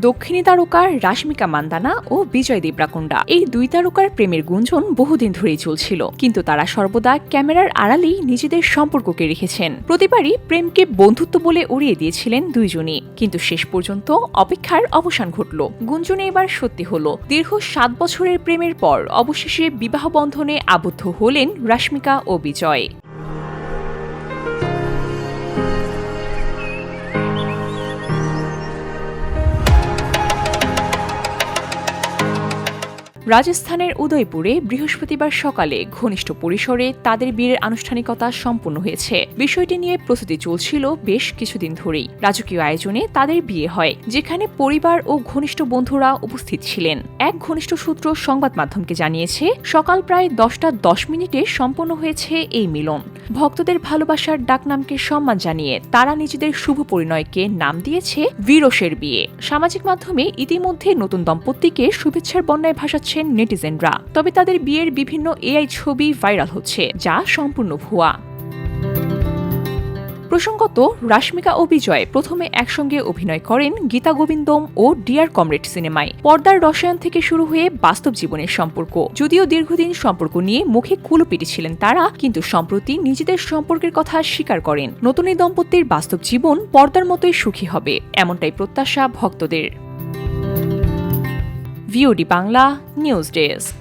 দক্ষিণী তারকা রাশমিকা মান্দানা ও বিজয় দেবরাকোন্ডা এই দুই তারকার প্রেমের গুঞ্জন বহুদিন ধরেই চলছিল, কিন্তু তারা সর্বদা ক্যামেরার আড়ালেই নিজেদের সম্পর্ককে রেখেছেন। প্রতিবারই প্রেমকে বন্ধুত্ব বলে উড়িয়ে দিয়েছিলেন দুইজনই, কিন্তু শেষ পর্যন্ত অপেক্ষার অবসান ঘটল। গুঞ্জনে এবার সত্যি হলো। দীর্ঘ 7 বছরের প্রেমের পর অবশেষে বিবাহ বন্ধনে আবদ্ধ হলেন রাশমিকা ও বিজয়। রাজস্থানের উদয়পুরে বৃহস্পতিবার সকালে ঘনিষ্ঠ পরিসরে তাদের বিয়ের আনুষ্ঠানিকতা সম্পন্ন হয়েছে। বিষয়টি নিয়ে প্রস্তুতি চলছিল বেশ কিছুদিন ধরেই। রাজকীয় আয়োজনে তাদের বিয়ে হয়, যেখানে পরিবার ও ঘনিষ্ঠ বন্ধুরা উপস্থিত ছিলেন। এক ঘনিষ্ঠ সূত্র সংবাদ মাধ্যমকে জানিয়েছে, সকাল প্রায় 10টা 10 মিনিটে সম্পন্ন হয়েছে এই মিলন। ভক্তদের ভালোবাসার ডাকনামকে সম্মান জানিয়ে তারা নিজেদের শুভ পরিণয়কে নাম দিয়েছে ভিরোসের বিয়ে। সামাজিক মাধ্যমে ইতিমধ্যে নতুন দম্পতিকে শুভেচ্ছার বন্যায় ভাসাচ্ছে নেটিজেনরা। তবে তাদের বিয়ের বিভিন্ন এআই ছবি ভাইরাল হচ্ছে, যা সম্পূর্ণ ভুয়া। প্রসঙ্গত, রাশমিকা ও বিজয় প্রথমে একসঙ্গে অভিনয় করেন গীতা গোবিন্দম ও ডিয়ার কমরেড সিনেমায়। পর্দার রসায়ন থেকে শুরু হয়ে বাস্তব জীবনের সম্পর্ক। যদিও দীর্ঘদিন সম্পর্ক নিয়ে মুখে কুলুপিটি ছিলেন তারা, কিন্তু সম্প্রতি নিজেদের সম্পর্কের কথা স্বীকার করেন। নতুন এই দম্পতির বাস্তব জীবন পর্দার মতোই সুখী হবে, এমনটাই প্রত্যাশা ভক্তদের। VOD Bangla news desk.